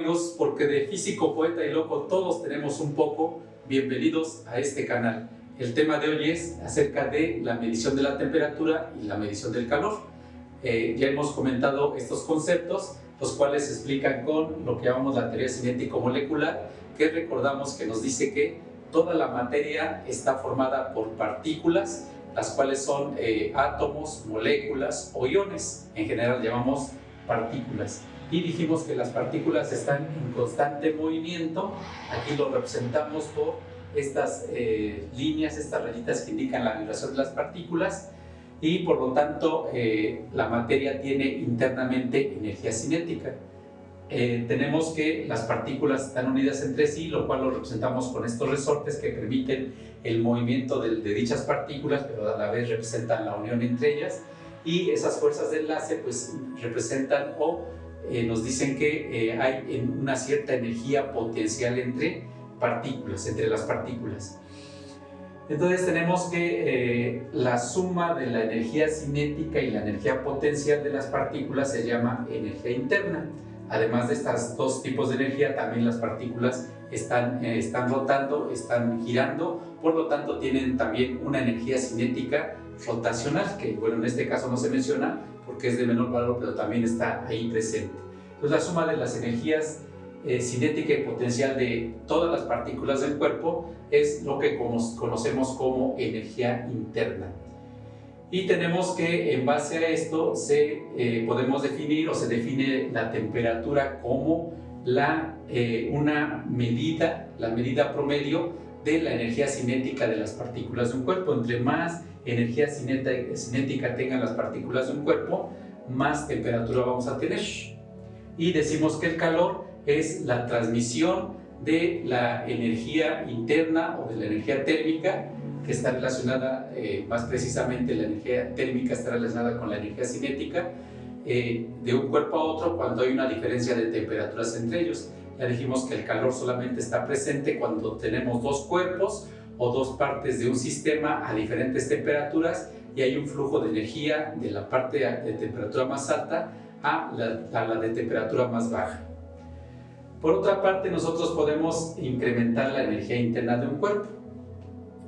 amigos, porque de físico, poeta y loco todos tenemos un poco. Bienvenidos a este canal. El tema de hoy es acerca de la medición de la temperatura y la medición del calor. Ya hemos comentado estos conceptos, los cuales se explican con lo que llamamos la teoría cinético-molecular, que recordamos que nos dice que toda la materia está formada por partículas, las cuales son átomos, moléculas o iones. En general llamamos partículas. Y dijimos que las partículas están en constante movimiento. Aquí lo representamos por estas líneas, estas rayitas que indican la vibración de las partículas, y por lo tanto la materia tiene internamente energía cinética. Tenemos que las partículas están unidas entre sí, lo cual lo representamos con estos resortes que permiten el movimiento de dichas partículas, pero a la vez representan la unión entre ellas, y esas fuerzas de enlace pues representan o nos dicen que hay una cierta energía potencial entre partículas, entre las partículas. Entonces tenemos que la suma de la energía cinética y la energía potencial de las partículas se llama energía interna. Además de estos dos tipos de energía, también las partículas están rotando, están girando, por lo tanto tienen también una energía cinética rotacional, que bueno, en este caso no se menciona porque es de menor valor, pero también está ahí presente. Entonces la suma de las energías cinética y potencial de todas las partículas del cuerpo es lo que conocemos como energía interna. Y tenemos que, en base a esto, podemos definir o se define la temperatura como una medida, la medida promedio de la energía cinética de las partículas de un cuerpo. Entre más energía cinética tengan las partículas de un cuerpo, más temperatura vamos a tener. Y decimos que el calor es la transmisión de la energía interna o de la energía térmica, que está relacionada, más precisamente la energía térmica está relacionada con la energía cinética, de un cuerpo a otro cuando hay una diferencia de temperaturas entre ellos. Ya dijimos que el calor solamente está presente cuando tenemos dos cuerpos o dos partes de un sistema a diferentes temperaturas y hay un flujo de energía de la parte de temperatura más alta a la de temperatura más baja. Por otra parte, nosotros podemos incrementar la energía interna de un cuerpo.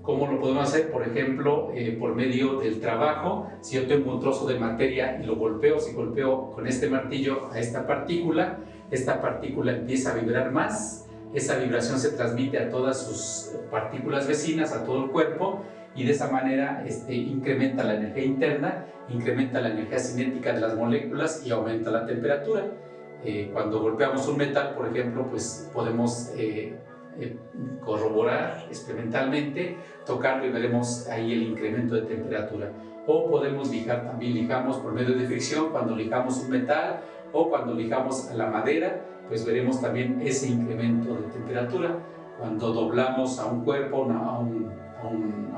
¿Cómo lo podemos hacer? Por ejemplo, por medio del trabajo. Si yo tengo un trozo de materia y lo golpeo, si golpeo con este martillo a esta partícula empieza a vibrar más. Esa vibración se transmite a todas sus partículas vecinas, a todo el cuerpo, y de esa manera incrementa la energía interna, incrementa la energía cinética de las moléculas y aumenta la temperatura. Cuando golpeamos un metal, por ejemplo, pues podemos corroborar experimentalmente, tocarlo y veremos ahí el incremento de temperatura. O podemos lijar, también lijamos por medio de fricción, cuando lijamos un metal o cuando lijamos a la madera, pues veremos también ese incremento de temperatura. Cuando doblamos a un cuerpo, a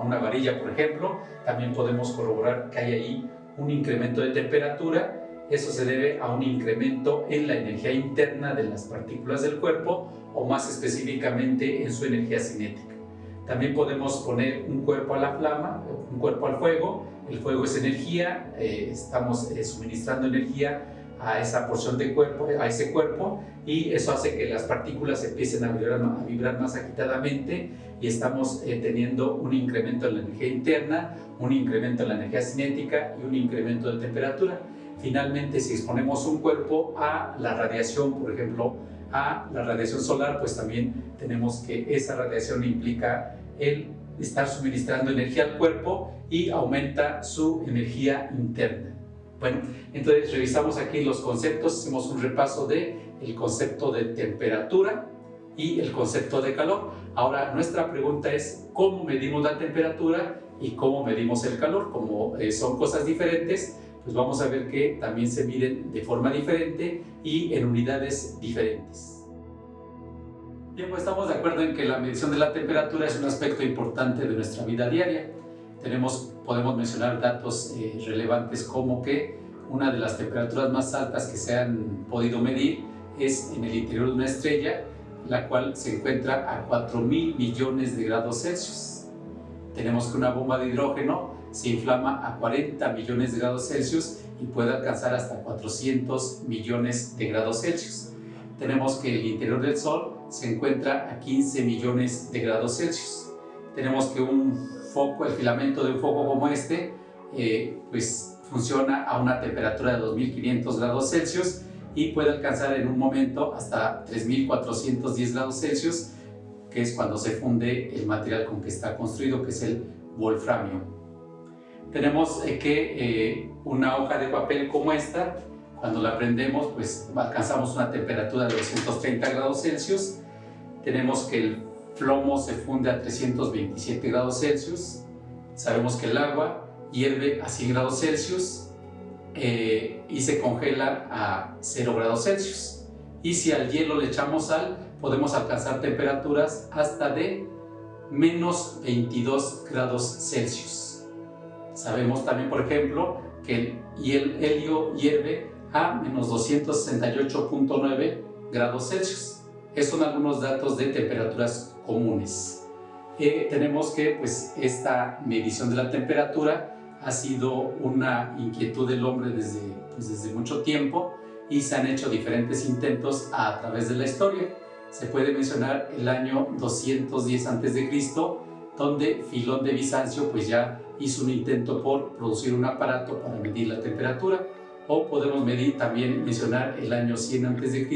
una varilla, por ejemplo, también podemos corroborar que hay ahí un incremento de temperatura. Eso se debe a un incremento en la energía interna de las partículas del cuerpo o más específicamente en su energía cinética. También podemos poner un cuerpo a la flama, un cuerpo al fuego. El fuego es energía, estamos suministrando energía a esa porción de cuerpo, a ese cuerpo, y eso hace que las partículas empiecen a vibrar más agitadamente y estamos teniendo un incremento en la energía interna, un incremento en la energía cinética y un incremento de temperatura. Finalmente, si exponemos un cuerpo a la radiación, por ejemplo, a la radiación solar, pues también tenemos que esa radiación implica el estar suministrando energía al cuerpo y aumenta su energía interna. Bueno, entonces revisamos aquí los conceptos, hacemos un repaso del concepto de temperatura y el concepto de calor. Ahora, nuestra pregunta es ¿cómo medimos la temperatura y cómo medimos el calor? Como son cosas diferentes, pues vamos a ver que también se miden de forma diferente y en unidades diferentes. Bien, pues estamos de acuerdo en que la medición de la temperatura es un aspecto importante de nuestra vida diaria. Podemos mencionar datos relevantes como que una de las temperaturas más altas que se han podido medir es en el interior de una estrella, la cual se encuentra a 4.000 millones de grados Celsius. Tenemos que una bomba de hidrógeno se inflama a 40 millones de grados Celsius y puede alcanzar hasta 400 millones de grados Celsius. tenemos que el interior del Sol se encuentra a 15 millones de grados Celsius. Tenemos que un foco, el filamento de un foco como este, pues funciona a una temperatura de 2500 grados Celsius y puede alcanzar en un momento hasta 3410 grados Celsius, que es cuando se funde el material con que está construido, que es el wolframio. Tenemos que una hoja de papel como esta, cuando la prendemos, pues alcanzamos una temperatura de 230 grados Celsius. Tenemos que el plomo se funde a 327 grados Celsius. Sabemos que el agua hierve a 100 grados Celsius y se congela a 0 grados Celsius. Y si al hielo le echamos sal, podemos alcanzar temperaturas hasta de menos 22 grados Celsius. Sabemos también, por ejemplo, que el helio hierve a menos 268.9 grados Celsius. Esos son algunos datos de temperaturas comunes. Tenemos que pues, esta medición de la temperatura ha sido una inquietud del hombre desde mucho tiempo y se han hecho diferentes intentos a través de la historia. Se puede mencionar el año 210 a.C., donde Filón de Bizancio pues, ya hizo un intento por producir un aparato para medir la temperatura. O podemos también mencionar el año 100 a.C.,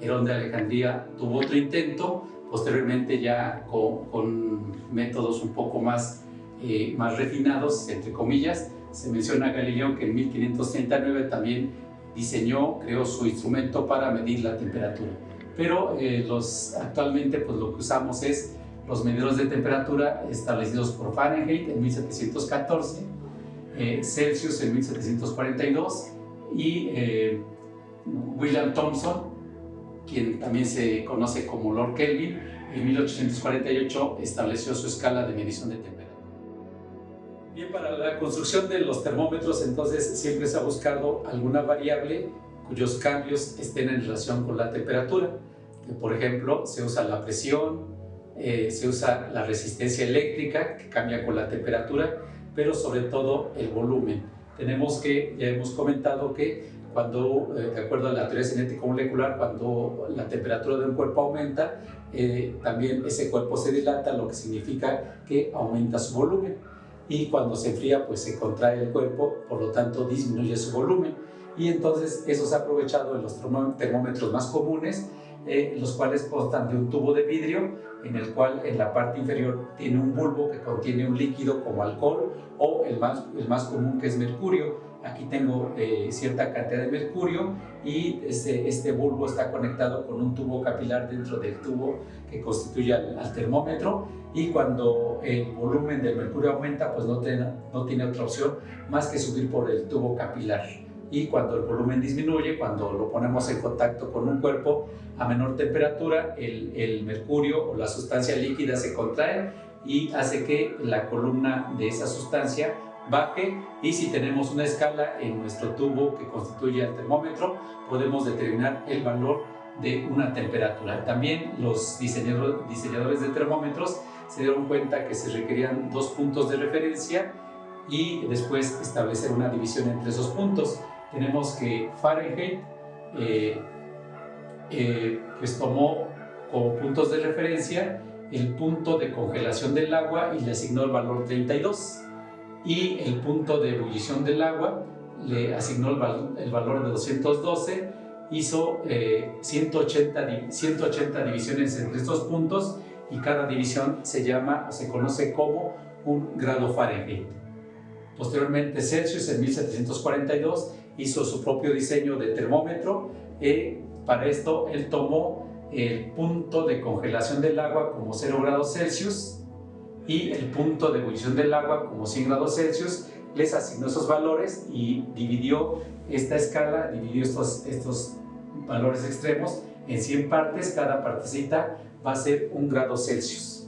Herón de Alejandría tuvo otro intento, posteriormente ya con métodos un poco más refinados, entre comillas. Se menciona a Galileo que en 1539 también creó su instrumento para medir la temperatura. Pero actualmente pues, lo que usamos es los medidores de temperatura establecidos por Fahrenheit en 1714, Celsius en 1742 y William Thomson, quien también se conoce como Lord Kelvin, en 1848 estableció su escala de medición de temperatura. Bien, para la construcción de los termómetros entonces siempre se ha buscado alguna variable cuyos cambios estén en relación con la temperatura. Por ejemplo, se usa la presión, se usa la resistencia eléctrica que cambia con la temperatura, pero sobre todo el volumen. Ya hemos comentado que cuando, de acuerdo a la teoría cinético-molecular, cuando la temperatura de un cuerpo aumenta, también ese cuerpo se dilata, lo que significa que aumenta su volumen. Y cuando se enfría, pues se contrae el cuerpo, por lo tanto disminuye su volumen. Y entonces eso se ha aprovechado en los termómetros más comunes, los cuales constan de un tubo de vidrio en el cual en la parte inferior tiene un bulbo que contiene un líquido como alcohol o el más común, que es mercurio. Aquí tengo cierta cantidad de mercurio y este bulbo está conectado con un tubo capilar dentro del tubo que constituye al termómetro, y cuando el volumen del mercurio aumenta, pues no tiene otra opción más que subir por el tubo capilar. Y cuando el volumen disminuye, cuando lo ponemos en contacto con un cuerpo a menor temperatura, el mercurio o la sustancia líquida se contrae y hace que la columna de esa sustancia baje, y si tenemos una escala en nuestro tubo que constituye el termómetro, podemos determinar el valor de una temperatura. También los diseñadores de termómetros se dieron cuenta que se requerían 2 puntos de referencia y después establecer una división entre esos puntos. Tenemos que Fahrenheit pues tomó como puntos de referencia el punto de congelación del agua y le asignó el valor 32, y el punto de ebullición del agua le asignó el valor de 212, hizo 180 divisiones entre estos puntos, y cada división se conoce como un grado Fahrenheit. Posteriormente Celsius en 1742 hizo su propio diseño de termómetro. Para esto él tomó el punto de congelación del agua como 0 grados Celsius y el punto de ebullición del agua como 100 grados Celsius. Les asignó esos valores y dividió esta escala, dividió estos valores extremos en 100 partes. Cada partecita va a ser 1 grado Celsius.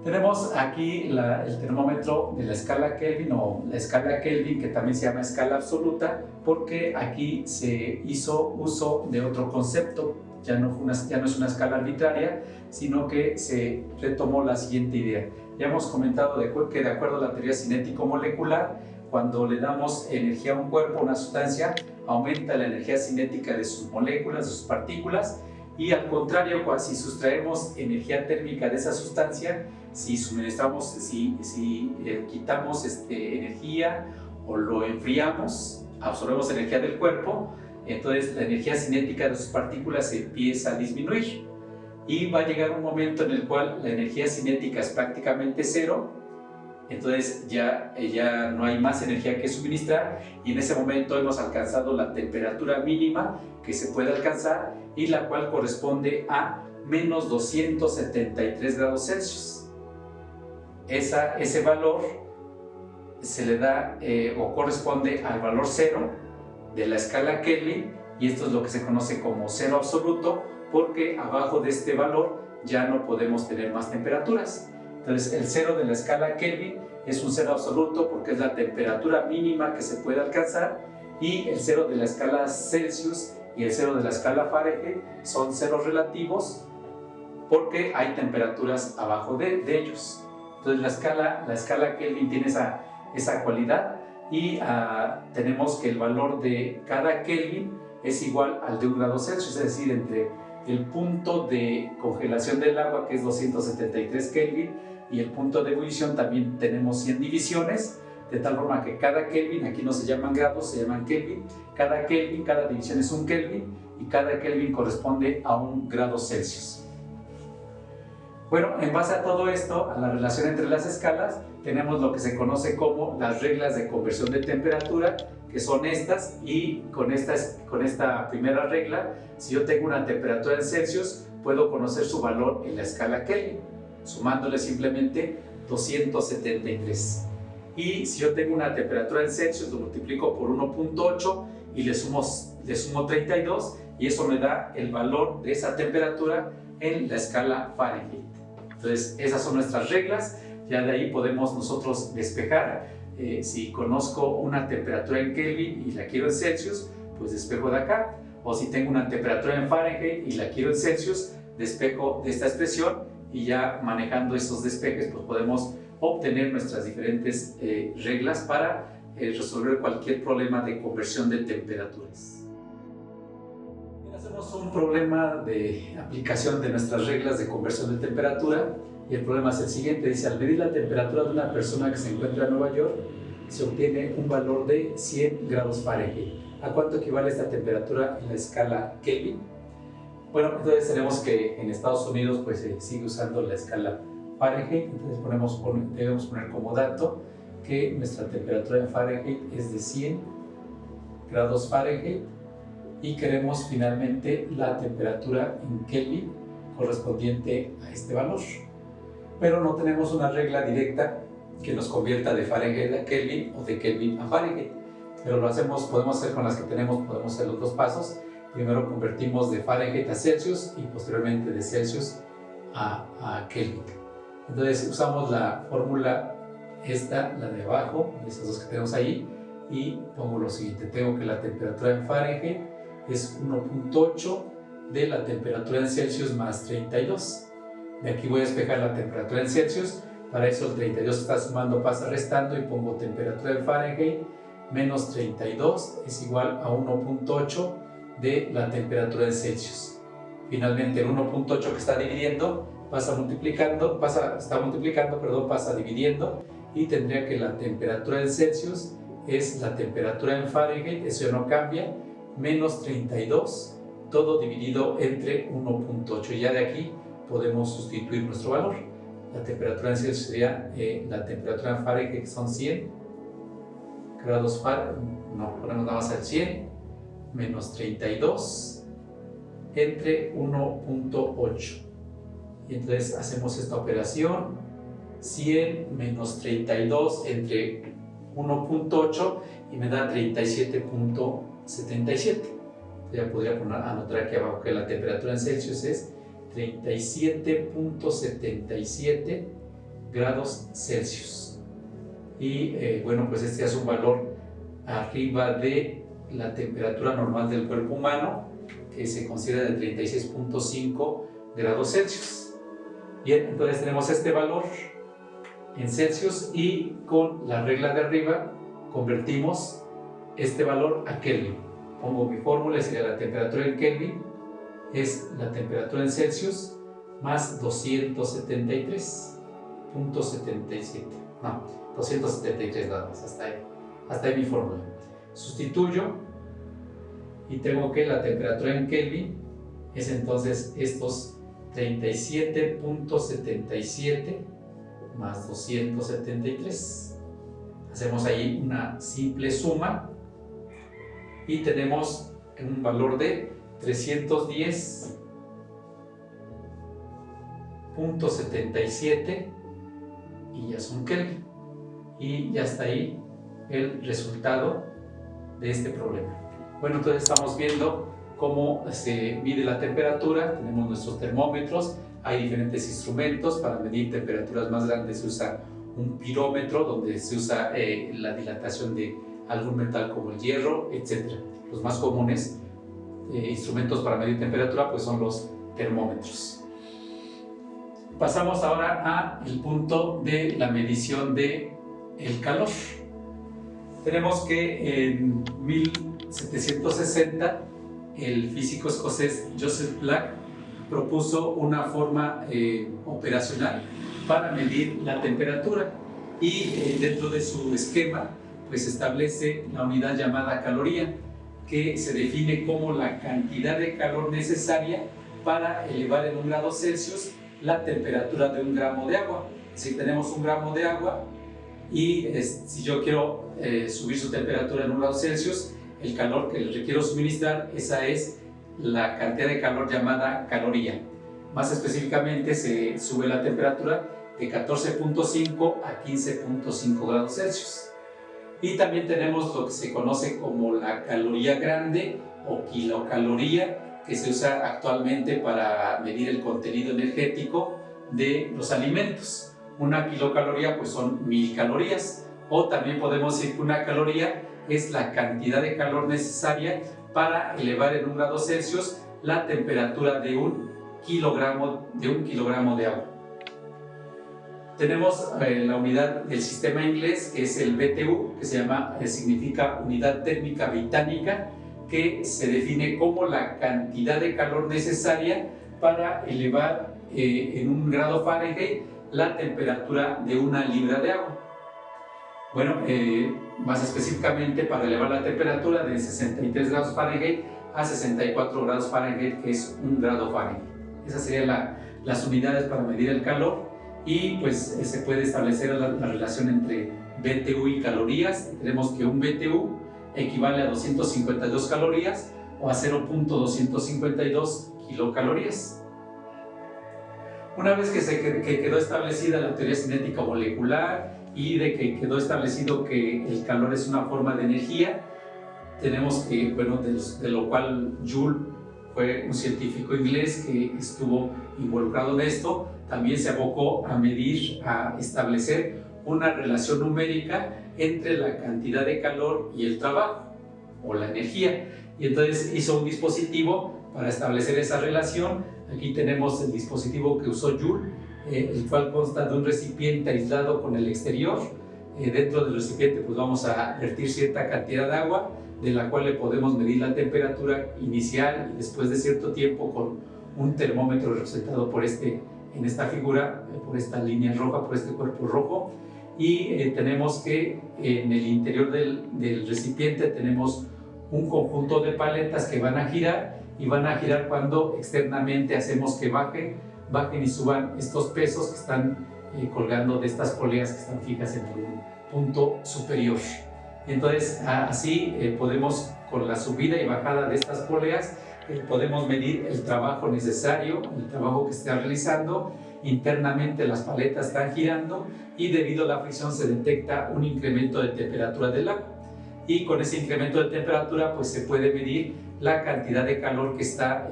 Tenemos aquí el termómetro de la escala Kelvin, o la escala Kelvin, que también se llama escala absoluta, porque aquí se hizo uso de otro concepto. Ya no es una escala arbitraria, sino que se retomó la siguiente idea. Ya hemos comentado que de acuerdo a la teoría cinético-molecular, cuando le damos energía a un cuerpo, una sustancia, aumenta la energía cinética de sus moléculas, de sus partículas, y al contrario, si sustraemos energía térmica de esa sustancia, si suministramos, si quitamos energía o lo enfriamos, absorbemos energía del cuerpo, entonces la energía cinética de sus partículas se empieza a disminuir y va a llegar un momento en el cual la energía cinética es prácticamente cero. Entonces ya no hay más energía que suministrar y en ese momento hemos alcanzado la temperatura mínima que se puede alcanzar y la cual corresponde a menos 273 grados Celsius. Ese valor se le da o corresponde al valor cero de la escala Kelvin, y esto es lo que se conoce como cero absoluto, porque abajo de este valor ya no podemos tener más temperaturas. Entonces el cero de la escala Kelvin es un cero absoluto porque es la temperatura mínima que se puede alcanzar, y el cero de la escala Celsius y el cero de la escala Fahrenheit son ceros relativos porque hay temperaturas abajo de ellos. Entonces la escala Kelvin tiene esa cualidad, y tenemos que el valor de cada Kelvin es igual al de 1 grado Celsius, es decir, entre el punto de congelación del agua, que es 273 Kelvin, y el punto de ebullición también tenemos 100 divisiones, de tal forma que cada Kelvin, aquí no se llaman grados, se llaman Kelvin, cada división es un Kelvin, y cada Kelvin corresponde a 1 grado Celsius. Bueno, en base a todo esto, a la relación entre las escalas, tenemos lo que se conoce como las reglas de conversión de temperatura, que son estas, y con esta primera regla, si yo tengo una temperatura en Celsius, puedo conocer su valor en la escala Kelvin, sumándole simplemente 273. Y si yo tengo una temperatura en Celsius, lo multiplico por 1.8 y le sumo 32, y eso me da el valor de esa temperatura en la escala Fahrenheit. Entonces, esas son nuestras reglas. Ya de ahí podemos nosotros despejar. Si conozco una temperatura en Kelvin y la quiero en Celsius, pues despejo de acá. O si tengo una temperatura en Fahrenheit y la quiero en Celsius, despejo de esta expresión, y ya manejando esos despejes, pues podemos obtener nuestras diferentes reglas para resolver cualquier problema de conversión de temperaturas. Hacemos un problema de aplicación de nuestras reglas de conversión de temperatura, y el problema es el siguiente. Dice: al medir la temperatura de una persona que se encuentra en Nueva York, se obtiene un valor de 100 grados Fahrenheit. ¿A cuánto equivale esta temperatura en la escala Kelvin? Bueno, entonces tenemos que en Estados Unidos pues se sigue usando la escala Fahrenheit. Entonces debemos poner como dato que nuestra temperatura en Fahrenheit es de 100 grados Fahrenheit, y queremos finalmente la temperatura en Kelvin correspondiente a este valor. Pero no tenemos una regla directa que nos convierta de Fahrenheit a Kelvin o de Kelvin a Fahrenheit. Pero podemos hacer con las que tenemos, podemos hacer los dos pasos. Primero convertimos de Fahrenheit a Celsius y posteriormente de Celsius a Kelvin. Entonces usamos la fórmula esta, la de abajo, esas dos que tenemos ahí, y pongo lo siguiente. Tengo que la temperatura en Fahrenheit es 1.8 de la temperatura en Celsius más 32. De aquí voy a despejar la temperatura en Celsius. Para eso el 32 está sumando, pasa restando, y pongo temperatura en Fahrenheit menos 32 es igual a 1.8 de la temperatura en Celsius. Finalmente el 1.8 que está dividiendo pasa dividiendo, y tendría que la temperatura en Celsius es la temperatura en Fahrenheit, eso ya no cambia, menos 32, todo dividido entre 1.8. Ya de aquí podemos sustituir nuestro valor. La temperatura en Celsius sería la temperatura en Fahrenheit, que son 100 grados Fahrenheit, ponemos nada más el 100, menos 32 entre 1.8. Y entonces hacemos esta operación: 100 menos 32 entre 1.8, y me da 37.77. Ya podría anotar aquí abajo que la temperatura en Celsius es 37.77 grados Celsius. Y bueno, pues este es un valor arriba de la temperatura normal del cuerpo humano, que se considera de 36.5 grados Celsius. Bien, entonces tenemos este valor en Celsius, y con la regla de arriba convertimos este valor a Kelvin. pongo mi fórmula y sería la temperatura en Kelvin, es la temperatura en Celsius más 273.77. No, 273 nada más, hasta ahí mi fórmula. Sustituyo y tengo que la temperatura en Kelvin es entonces estos 37.77 más 273. Hacemos ahí una simple suma y tenemos un valor de 310.77 y ya son Kelvin. Y ya está ahí el resultado de este problema. Bueno, entonces estamos viendo cómo se mide la temperatura. Tenemos nuestros termómetros, hay diferentes instrumentos. Para medir temperaturas más grandes se usa un pirómetro, donde se usa la dilatación de algún metal como el hierro, etc. Los más comunes instrumentos para medir temperatura pues son los termómetros. Pasamos ahora al punto de la medición del calor. Tenemos que en 1760 el físico escocés Joseph Black propuso una forma operacional para medir la temperatura y dentro de su esquema pues establece la unidad llamada caloría, que se define como la cantidad de calor necesaria para elevar en 1 grado Celsius la temperatura de 1 gramo de agua. Si tenemos 1 gramo de agua y si yo quiero subir su temperatura en 1 grado Celsius, el calor que le requiero suministrar, esa es la cantidad de calor llamada caloría. Más específicamente se sube la temperatura de 14.5 a 15.5 grados Celsius. Y también tenemos lo que se conoce como la caloría grande o kilocaloría, que se usa actualmente para medir el contenido energético de los alimentos. Una kilocaloría pues son 1000 calorías, o también podemos decir que una caloría es la cantidad de calor necesaria para elevar en 1 grado Celsius la temperatura de un kilogramo de agua. Tenemos la unidad del sistema inglés, que es el BTU, que significa Unidad Térmica Británica, que se define como la cantidad de calor necesaria para elevar en 1 grado Fahrenheit la temperatura de 1 libra de agua. Bueno, más específicamente para elevar la temperatura de 63 grados Fahrenheit a 64 grados Fahrenheit, que es 1 grado Fahrenheit. Esas serían las unidades para medir el calor. Y pues se puede establecer la relación entre BTU y calorías. Tenemos que un BTU equivale a 252 calorías o a 0.252 kilocalorías. Una vez que quedó establecida la teoría cinética molecular y de que quedó establecido que el calor es una forma de energía, tenemos que, bueno, de lo cual Joule fue un científico inglés que estuvo involucrado en esto, también se abocó a establecer una relación numérica entre la cantidad de calor y el trabajo o la energía. Y entonces hizo un dispositivo para establecer esa relación. Aquí tenemos el dispositivo que usó Joule, el cual consta de un recipiente aislado con el exterior. Dentro del recipiente pues vamos a vertir cierta cantidad de agua, de la cual le podemos medir la temperatura inicial y después de cierto tiempo con un termómetro representado en esta figura, por esta línea roja, por este cuerpo rojo. Y tenemos que en el interior del recipiente tenemos un conjunto de paletas que van a girar, y van a girar cuando externamente hacemos que bajen y suban estos pesos que están colgando de estas poleas que están fijas en un punto superior. Entonces así podemos, con la subida y bajada de estas poleas, podemos medir el trabajo necesario, el trabajo que se está realizando. Internamente las paletas están girando y debido a la fricción se detecta un incremento de temperatura del agua. Y con ese incremento de temperatura pues se puede medir la cantidad de calor que está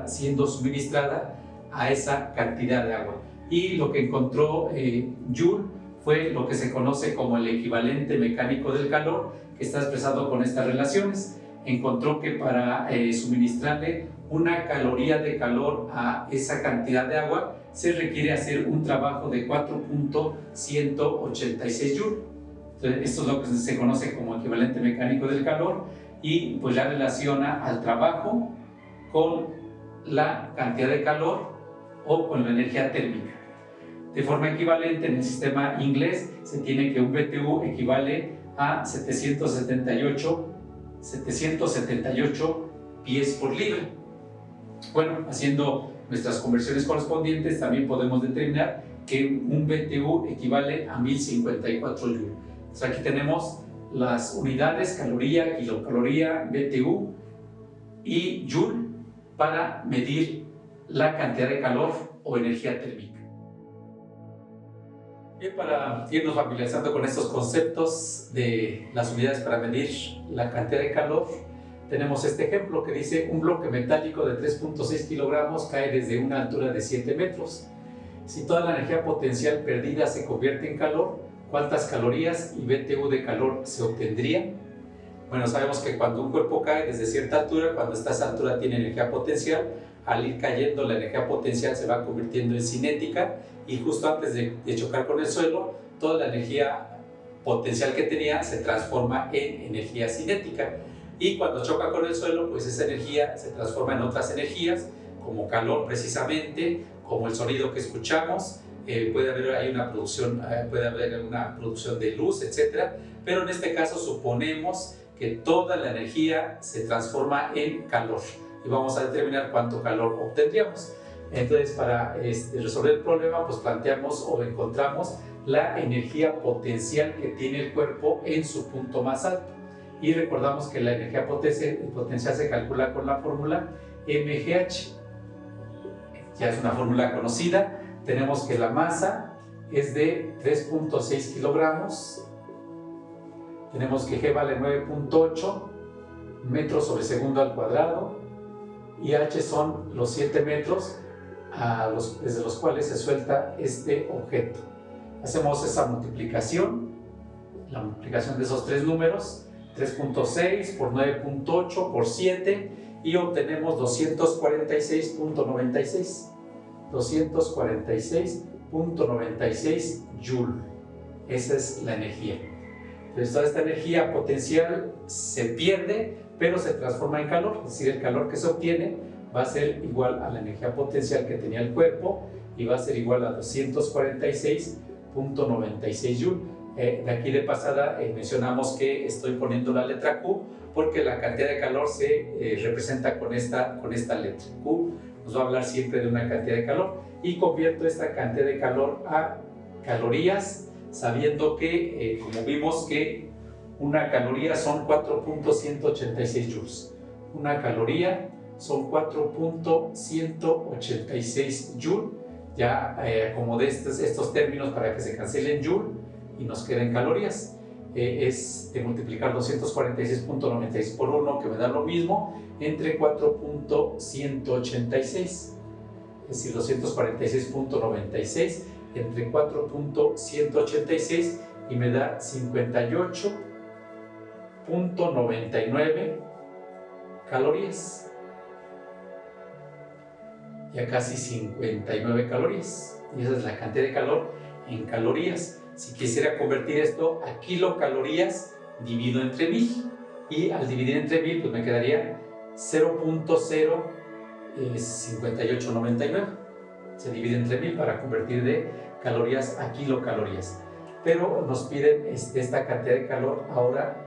siendo suministrada a esa cantidad de agua. Y lo que encontró Joule fue lo que se conoce como el equivalente mecánico del calor, que está expresado con estas relaciones. Encontró que para suministrarle 1 caloría de calor a esa cantidad de agua se requiere hacer un trabajo de 4.186 Joule. Entonces, esto es lo que se conoce como equivalente mecánico del calor, y pues ya relaciona al trabajo con la cantidad de calor o con la energía térmica. De forma equivalente, en el sistema inglés se tiene que un BTU equivale a 778 pies por libre. Bueno, haciendo nuestras conversiones correspondientes, también podemos determinar que un BTU equivale a 1054 Joule. Entonces aquí tenemos las unidades, caloría, kilocaloría, BTU y Joule para medir la cantidad de calor o energía térmica. Bien, para irnos familiarizando con estos conceptos de las unidades para medir la cantidad de calor, tenemos este ejemplo que dice: un bloque metálico de 3.6 kilogramos cae desde una altura de 7 metros. Si toda la energía potencial perdida se convierte en calor, ¿cuántas calorías y BTU de calor se obtendrían? Bueno, sabemos que cuando un cuerpo cae desde cierta altura, cuando esta altura tiene energía potencial, al ir cayendo la energía potencial se va convirtiendo en cinética, y justo antes de chocar con el suelo, toda la energía potencial que tenía se transforma en energía cinética, y cuando choca con el suelo, pues esa energía se transforma en otras energías, como calor precisamente, como el sonido que escuchamos, puede haber una producción de luz, etc. Pero en este caso suponemos que toda la energía se transforma en calor, y vamos a determinar cuánto calor obtendríamos. Entonces, para resolver el problema, pues planteamos o encontramos la energía potencial que tiene el cuerpo en su punto más alto. Y recordamos que la energía potencial se calcula con la fórmula mgh. Ya es una fórmula conocida. Tenemos que la masa es de 3.6 kilogramos. Tenemos que G vale 9.8 metros sobre segundo al cuadrado. Y H son los 7 metros desde los cuales se suelta este objeto. Hacemos esa multiplicación, la multiplicación de esos tres números, 3.6 por 9.8 por 7, y obtenemos 246.96. 246.96 Joule. Esa es la energía. Entonces, toda esta energía potencial se pierde, pero se transforma en calor, es decir, el calor que se obtiene va a ser igual a la energía potencial que tenía el cuerpo, y va a ser igual a 246.96 Joule. De aquí de pasada mencionamos que estoy poniendo la letra Q porque la cantidad de calor se representa con esta letra. Q nos va a hablar siempre de una cantidad de calor, y convierto esta cantidad de calor a calorías, sabiendo que, como vimos, que una caloría son 4.186 joules. Una caloría son 4.186 joules. Ya acomodé estos términos para que se cancelen joule y nos queden calorías. Es de multiplicar 246.96 por 1, que me da lo mismo, entre 4.186. Es decir, 246.96 entre 4.186, y me da 58.99 calorías. Ya casi 59 calorías. Y esa es la cantidad de calor en calorías. Si quisiera convertir esto a kilocalorías, divido entre 1000. Y al dividir entre 1000, pues me quedaría 0.05899. Se divide entre 1000 para convertir de calorías a kilocalorías. Pero nos piden esta cantidad de calor ahora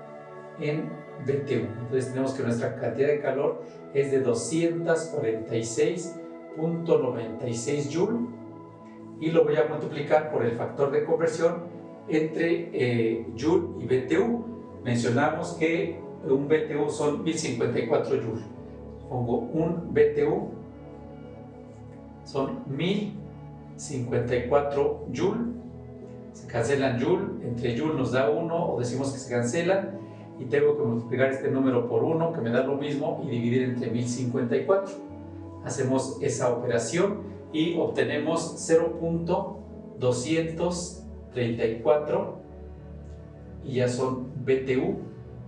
en BTU. Entonces tenemos que nuestra cantidad de calor es de 246.96 Joule, y lo voy a multiplicar por el factor de conversión entre Joule y BTU. Mencionamos que un BTU son 1054 Joule. Pongo un BTU son 1054 Joule. Se cancelan Joule, entre Joule nos da 1, o decimos que se cancelan, y tengo que multiplicar este número por 1, que me da lo mismo, y dividir entre 1054. Hacemos esa operación y obtenemos 0.234, y ya son BTU,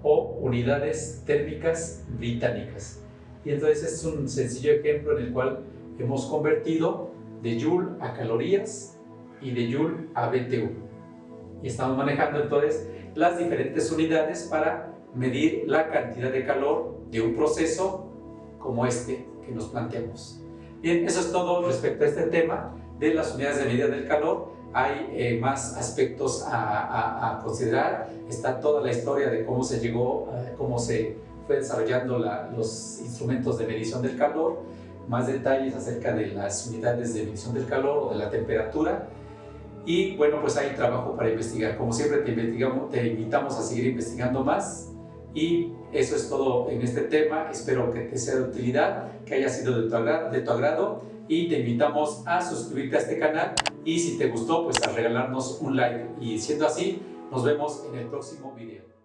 o unidades térmicas británicas. Y entonces es un sencillo ejemplo en el cual hemos convertido de Joule a calorías y de Joule a BTU. Y estamos manejando entonces las diferentes unidades para medir la cantidad de calor de un proceso como este que nos planteamos. Bien, eso es todo respecto a este tema de las unidades de medida del calor. Hay más aspectos a considerar. Está toda la historia de cómo se llegó, cómo se fue desarrollando los instrumentos de medición del calor, más detalles acerca de las unidades de medición del calor o de la temperatura. Y bueno, pues hay trabajo para investigar. Como siempre te invitamos a seguir investigando más. Y eso es todo en este tema. Espero que te sea de utilidad, que haya sido de tu agrado, y te invitamos a suscribirte a este canal y si te gustó, pues a regalarnos un like. Y siendo así, nos vemos en el próximo video.